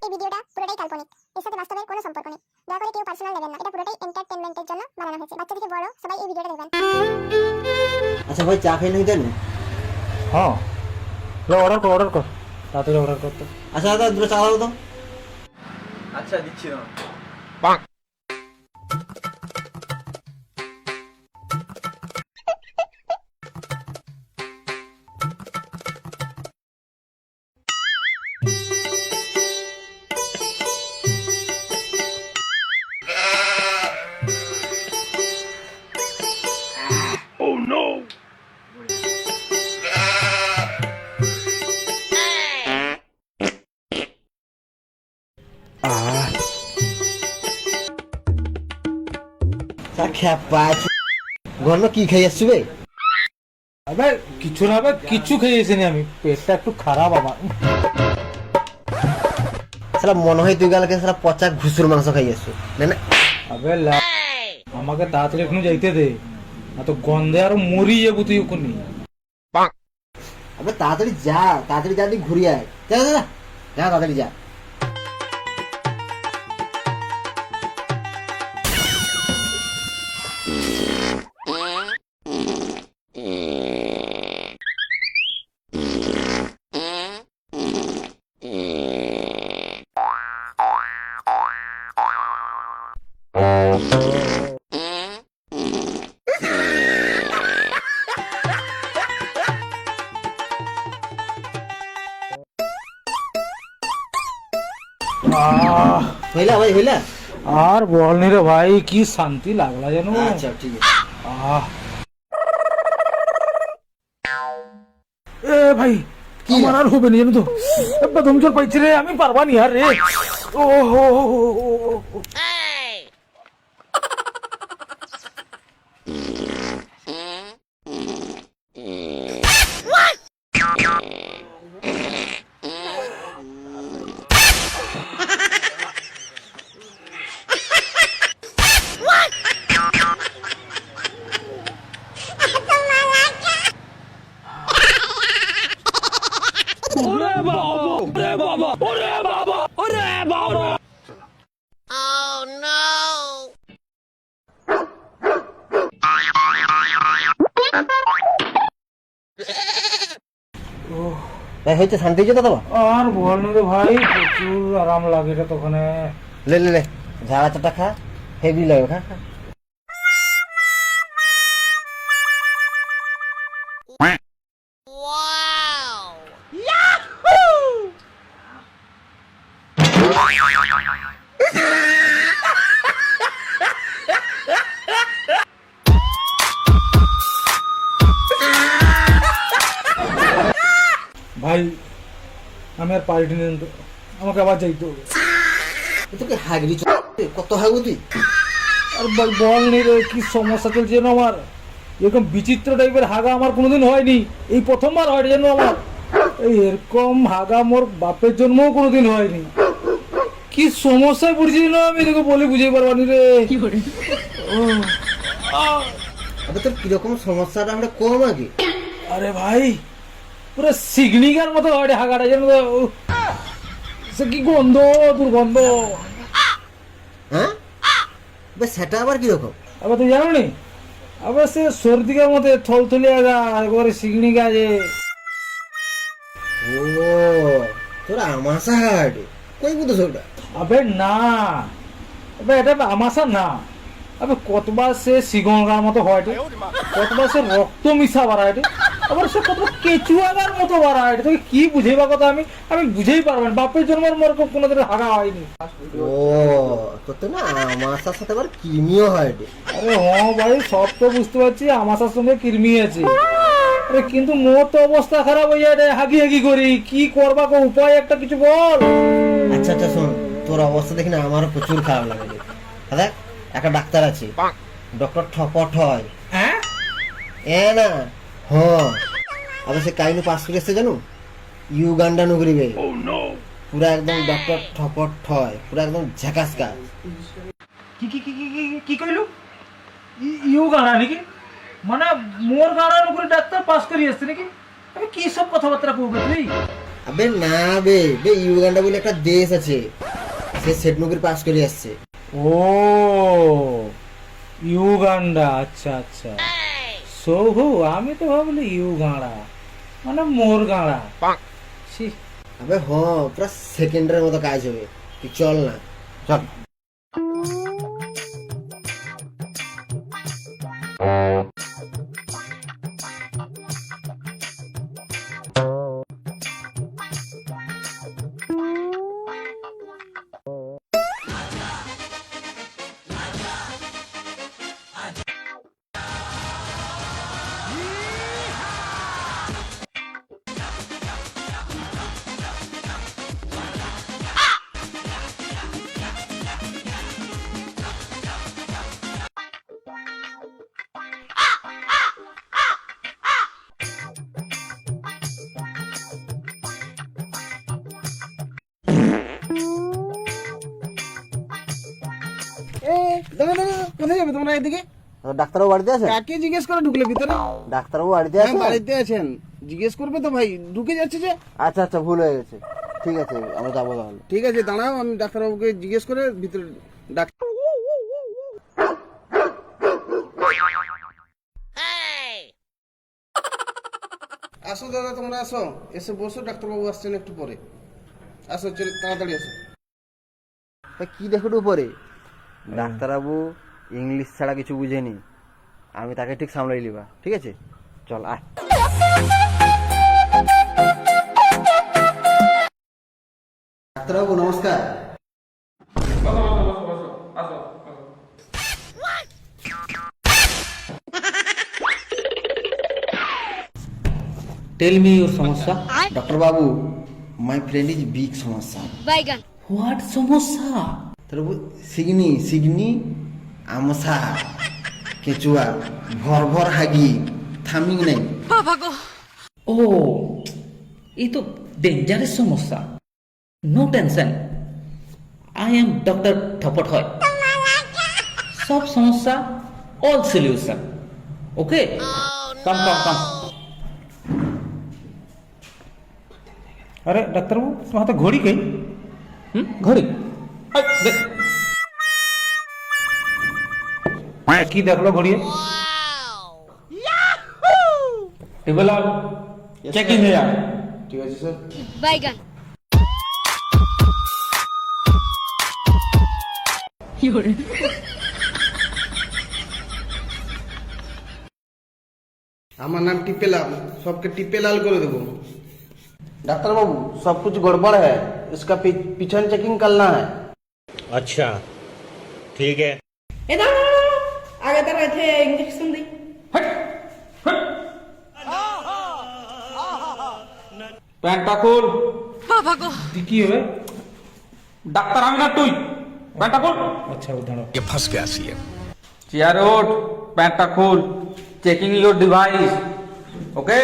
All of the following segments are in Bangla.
এই ভিডিওটা পুরোটাই কাল্পনিক। এর সাথে বাস্তবের কোনো সম্পর্ক নেই। দয়া করে কেউ পার্সোনাল নেবেন না। এটা পুরোটাই এন্টারটেইনমেন্টের জন্য বানানো হয়েছে। বাচ্চা থেকে বড় সবাই এই ভিডিওটা দেখবেন। আচ্ছা ভাই, চা খেয়ে নিয়ে যান। হ্যাঁ, অর্ডার কর তাড়াতাড়ি অর্ডার কর তো। আচ্ছা দাদা, দুটো চা দাও তো। আচ্ছা দিচ্ছি না। চা খেপা ঘন কি খাই আসছি বে? আবে কিছু না, কিছু খেয়েছি নি আমি, পেটটা একটু খারাপ আমার। সালা মনে হয় তুই কালকে সালা পচা ঘুষুর মাংস খাই আসছো না না? আবে আমাকে তাড়াতাড়ি এখন যাইতে দে, না তো গন্ধে আরো মরি যাবো তুই ওখানে। আবে তাড়াতাড়ি যা, তাড়াতাড়ি যা, তুই ঘুরিয়ে আয়। যা যা যা, যা তাড়াতাড়ি যা। আহ, হইলা ভাই, হইলা? আর বল নি রে ভাই, কি শান্তি লাগলা যেন। আচ্ছা ঠিক আছে। আহ এ ভাই, কি আমার আর হবে না জানো তো, প্রথম জল পাইছি রে, আমি পারবা নি আর রে। ও হো ভাই হয়েছে, শান্তি হয়েছে তো? আর বল নি রে ভাই, প্রচুর আরাম লাগে রে তখন। লে লে লে, ঝাড়া চাটা খা, হেভি লাগবে, খা খা। ভাই আমি আর পাল্টি নেন তো, আমাকে আবার যাইতে হবে। তোকে হাগলি কত হাগু তুই? আর ভাই বল নি রে, কি সমস্যা চলছে যেন আমার, এরকম বিচিত্র টাইপের হাগা আমার কোনোদিন হয়নি, এই প্রথমবার হয় যেন আমার। এই এরকম হাগা মোর বাপের জন্মও কোনোদিন হয়নি। কি সমস্যায় পড়ছি যেন আমি, তোকে বলে বুঝাই পারবানি রে। ও, আবে তোর কিরকম সমস্যাটা আমরা কম আগে? আরে ভাই পুরো সিগনিকার মতো হয় রে হাগাটা যেন। সে কি গন্ধ, দুর্গন্ধ। হ্যাঁ বে, সেটা আবার কিরকম? আবার তুই জানো নি, আবার সে সর্দিকার মতো থলথলে আগা একবারে সিগনিকা যে। ও তোরা আমাশা হাট কই বুঝছ ওটা? আবে না, আবে এটা আমাশা না, আবে কতবার সে সিগনগার মতো হয় রে, কতবার সে রক্ত মিশা বাড়ায় রে, আবার সে কতবার কেচুয়াগার মতো বাড়ায় রে। তোকে কি বুঝাইবা কথা আমি আমি বুঝেই পারবেন, বাপের জন্মের মোর কোনোদিন হাগা হয়নি। ও তোর তো না আমাশার সাথে আবার কৃমিও হয় রে। আরে হ্যাঁ ভাই, সব তো বুঝতে পারছি, আমাশার সঙ্গে কৃমি আছে। আরে কিন্তু মোর তো অবস্থা খারাপ হয়ে যায় রে, হাগি হাগি করি, কি করবা কো উপায় একটা কিছু বল। আচ্ছা আচ্ছা শোন, তোর অবস্থা দেখি না আমারও প্রচুর খারাপ লাগে রে। দেখ একটা ডাক্তার আছে, ডক্টর ঠপট হয়। হ্যাঁ এ না, হ্যাঁ আবার সে কাইনু পাস করে এসছে জানো, ইউগান্ডা নগরী বে। পুরা একদম ডক্টর ঠপট হয়, পুরা একদম ঝাকাস কাজ। কি কি কি কি কি কইলু? ইউ গানা নাকি, মানে মোর গানার উপরে ডাক্তার পাস করি আসছে নাকি? আমি কি সব কথাবার্তা কইবে তুই? আবে না বে বে ইউগান্ডা বলে একটা দেশ আছে, সে সেট নগর পাস করে আসছে। ও ইউগান্ডা, আচ্ছা আচ্ছা। সৌহু আমি তো ভাবলি ইউগাঁড়া মানে মোর গাঁড়া। ছি, আবে হ্যাঁ, পুরো সেকেন্ডের মতো কাজ হবে, তুই চল না, চল। কোথায় যাবে তোমরা এদিকে? ডাক্তারবাবু বাড়িতে আছে? কাকে জিজ্ঞেস করে ঢুকলে ভিতরে? ডাক্তারবাবু বাড়িতে আছে? বাড়িতে আছেন, জিজ্ঞেস করবে তো ভাই, ঢুকে যাচ্ছে যে। আচ্ছা আচ্ছা, ভুল হয়ে গেছে, ঠিক আছে আমরা যাবো তাহলে। ঠিক আছে দাঁড়াও, আমি ডাক্তারবাবুকে জিজ্ঞেস করে ভিতরে ডাক। আসো দাদা, তোমরা আসো, এসে বসো, ডাক্তারবাবু আসছেন একটু পরে। আসো, চল তাড়াতাড়ি আসো। তা কি দেখো উপরে, ডাক্তারবাবু ইংলিশ ছাড়া কিছু বুঝেনি, আমি তাকে ঠিক সামলাই লিবা, ঠিক আছে চল আয়। ডাক্তারবাবু নমস্কার। টেল মি ইউর সমস্যা। ডাক্তারবাবু মাই ফ্রেন্ড ইজ বিগ সমস্যা। হোয়াট সমস্যা? ডাক্তারবাবু সিগনি সিগনি আমসা কেঁচুয়া ভর ভর হাগি থামিং নাই। ও ये तो डेंजरस समस्या। No tension, I am doctor थपट है। सब समस्या all solution. Okay come come come. আরে ডাক্তারবাবু তোমার হাতে ঘড়ি কে? घड़ी देख কি দেখলো ঘড়ি? टेबल और चेकिंग है यार। ঠিক আছে স্যার। আমার নাম টিপেলাল, सबके टिपेलाल করে দেবো। ডাক্তারবাবু सब कुछ गड़बड़ है, इसका पिछन चेकिंग करना है। अच्छा ठीक है। आगे तरह थे इंजेक्शन दी। প্যান্টটা খুল। কি হবে? ডাক্তার আমি না তুই। প্যান্টটা খুল। আচ্ছা দাঁড়াও। চেয়ারে ওঠ, প্যান্টটা খুল। Checking your device. ওকে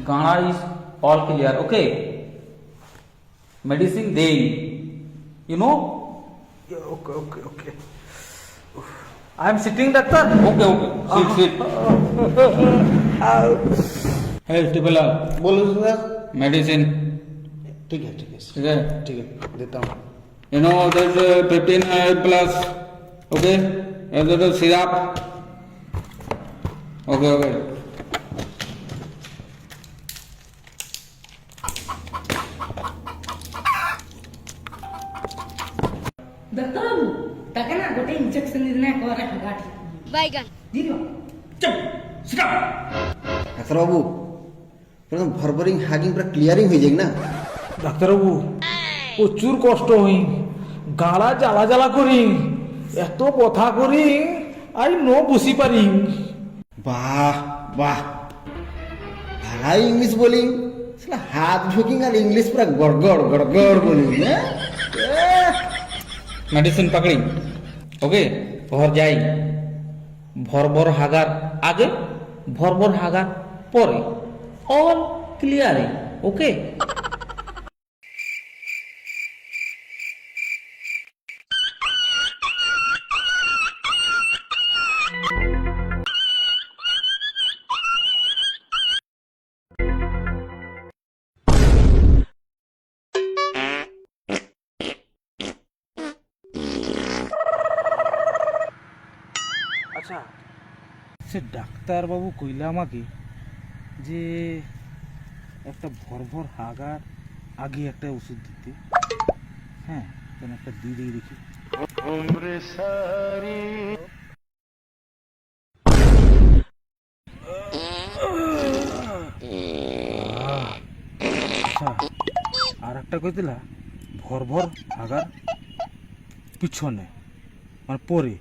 गाना is all clear. Okay medicine देंगे, you know. Okay okay okay. I am sitting doctor. Okay okay sit sit. है टिपला बोलो सर। मेडिसिन ठीक है ठीक है ठीक है। ठीक है, देता हूँ। You know that 15 plus. Okay that syrup. Okay okay doctor बाबू ताके ना गोटे इंजेक्शन दिने करे गाठी दिलो। ডাক্তারবাবু একদম ভরভরিং হাগিং পুরো ক্লিয়ারিং হয়ে যাক না। ডাক্তারবাবু প্রচুর কষ্ট হই, গাড়া জ্বালা জ্বালা করি, এত কথা করি আই নো বুঝিপারিম। বাহ বাহ, ভালাই ইংলিশ বলিং, শালা হাত ঢুকিং আর ইংলিশ পুরা গড়গড় গড়গড় বলিং। মেডিসিন পাকড়ি, ওকে। ঘর যাই, ভরভর হাগার আগে, ভরভর হাগার পরে, অল ক্লিয়ারে, ওকে। আচ্ছা, সে ডাক্তারবাবু কইলা আমাকে যে একটা ভরভর হাগার আগে একটা ওষুধ দিতে। হ্যাঁ, কেন একটা দিয়ে দিয়ে দেখি। আচ্ছা, আর একটা কইতিলা ভরভর হাগার পিছনে, মানে পরে।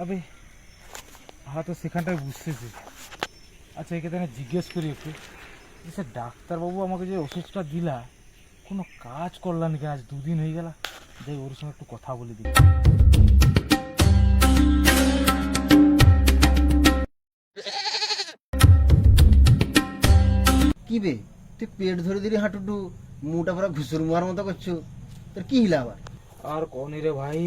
আবে হয়তো সেখানটায় বুঝতেছি। আচ্ছা, একে আমি জিজ্ঞেস করি একটু, যে ডাক্তারবাবু আমাকে যে ওষুধটা দিলা কোনো কাজ করলাম কেন? আজ 2 দিন হয়ে গেল, যাই ওর সঙ্গে একটু কথা বলে দিই। কি বে, তুই পেট ধরে দিলি হাঁটুটু, মুটা পুরা ঘুষুর মার মতো করছো, তোর কি হিলা আবার? আর কনি রে ভাই,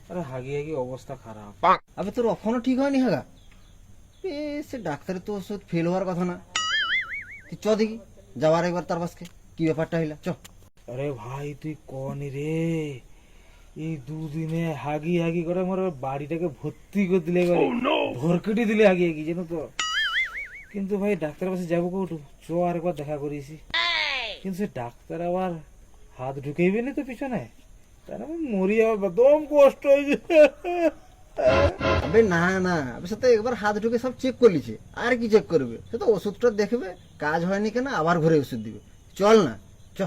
আরে হাগি হাগি অবস্থা খারাপ। আবে তোর এখনো ঠিক হয়নি হাগা? সে ডাক্তারের তো ওষুধ ফেল হওয়ার কথা না। তুই চ দেখি, যাওয়ার একবার তার পাশকে কি ব্যাপারটা হইলা, চ। আরে ভাই তুই কনি রে, এই 2 দিনে হাগি হাগি করে আমার বাড়িটাকে ভর্তি করে দিলে, ভরকেটি দিলে হাগি হাগি, জানো তো। কিন্তু ভাই ডাক্তারের পাশে যাবো কৌটু, চ আরেকবার দেখা করিয়েছি। কিন্তু সে ডাক্তার আবার হাত ঢুকেইবে না তো পিছনে, তার আমি মরি যাওয়ার একদম কষ্ট হয়েছে। আবে না না, আবে সে তো একবার হাত ঢুকে সব চেক করে লিছে, আর কি চেক করবে? সে তো ওষুধটা দেখবে, কাজ হয়নি কেন আবার ঘরে ওষুধ দিবে। চল না, চ।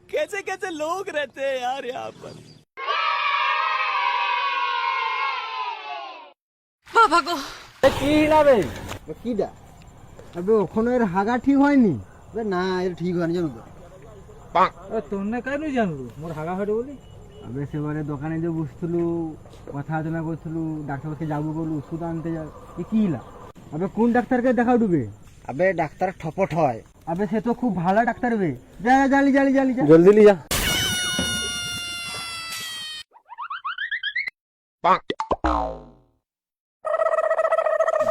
कैसे कैसे लोग रहते हैं यार यहाँ पर। কি লাবে? কিডা? আবে ওখানে এর হাগা ঠিক হয়নি। আবে না, এর ঠিক হয়নি জানো তো। তোর না কেন জানলু মোর হাগা হয়ে বলি? আবে সেবারে দোকানে যে বসছিলু, কথা আলোচনা করছিলু, ডাক্তারকে যাবো বলু, ওষুধ আনতে যা, কি হিলা? আবে কোন ডাক্তারকে দেখা ডুবে? আবে ডাক্তার ঠপট হয়। আবে সে তো খুব ভালো ডাক্তার বে। যা যা, জালি জালি জালি যা, জলদি লি যা।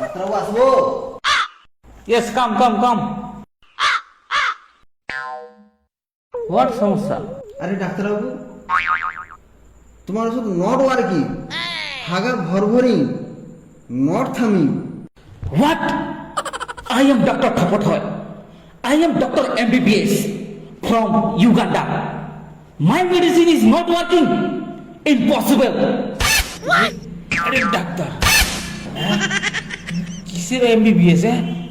ডাক্তারবাবু আসবো? Yes, come come come. What সমস্যা? আরে ডাক্তারবাবু, তোমার ওষুধ নট ওয়ার্কিং, হাগা ভরভরি, not থামিং। What? I am Dr. Thapothoy. I am Dr. MBBS from Uganda. My medicine is not working. Impossible. আরে ডাক্তার, কিসের এমবিবিএস?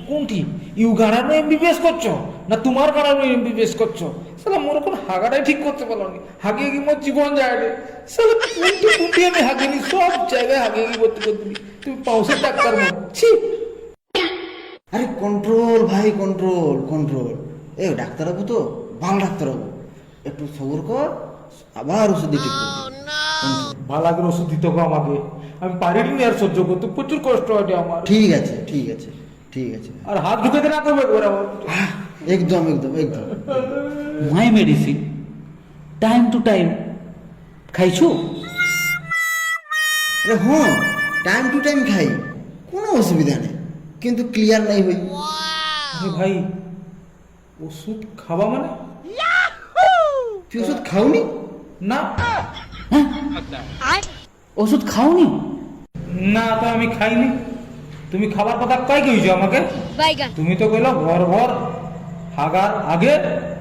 কোনটি? ইউগান্ডার এমবিবিএস করছো না তোমার গাড়ার এমবিবিএস করছো? সালা মোর কোন হাগাটাই ঠিক করতে পারলো না, হাগিয়ে কি মোর জীবন যায় রে। সালা কুটি আমি হাগিনি, সব জায়গায় হাগিয়ে করতে করতে তুমি পাউসের ডাক্তার মোর, ছি। আরে কন্ট্রোল ভাই, কন্ট্রোল কন্ট্রোল। এ ডাক্তারবাবু তো ভালো ডাক্তারবাবু, একটু সবর কর, আবার ওষুধ দিতে। ভালো করে ওষুধ দিতে হবে আমাকে, আমি পারিনি আর সহ্য করতে, প্রচুর কষ্ট হয় আমার। ঠিক আছে ঠিক আছে ঠিক আছে, আর হাত ঢুকে না করবে একবার আমার। একদম একদম একদম। My medicine time to time খাইছো? আরে হ্যাঁ, টাইম টু টাইম খাই, কোনো অসুবিধা নেই, কিন্তু ক্লিয়ার নাই হই। আরে ভাই, ওষুধ খাওয়া মানে? তুই ওষুধ খাওনি? না ওষুধ খাওনি? না, তো আমি খাইনি। তুমি খাবার কথা কই কইছো আমাকে? বাইগান তুমি তো কইলো ভর ভর হাগার আগে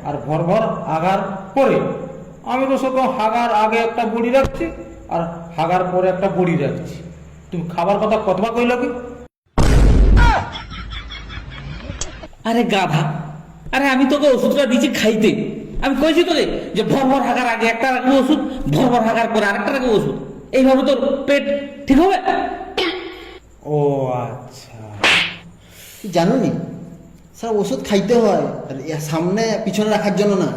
আর ভর ভর হাগার পরে। আমি তো সব হাগার আগে একটা বড়ি রাখছি আর হাগার পরে একটা বড়ি রাখছি। তুমি খাবার কথা কতবার কইলো কি? আরে গাধা, আরে আমি তোকে ওষুধটা দিয়েছি খাইতে। আমি কইছি তোকে যে ভর ভর হাগার আগে একটা রাখবো ওষুধ, ভর ভর হাগার পরে আরেকটা রাখবো ওষুধ। এইভাবে তোর পেট ঠিক হবে? ও আচ্ছা, জানো নি স্যার ওষুধ খাইতে হয় আর সামনে পিছনে রাখার জন্য না।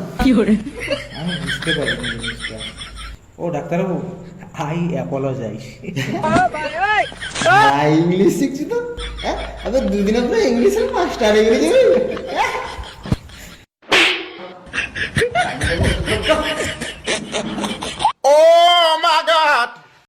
আমি বুঝতে পারি জিনিসটা। ও ডাক্তারবাবু, আই অ্যাপোলোজাইজ। ইংলিশ শিখছি তো, হ্যাঁ? আবে দুদিনের পরে ইংলিশের মাস্টার হয়ে গেছে।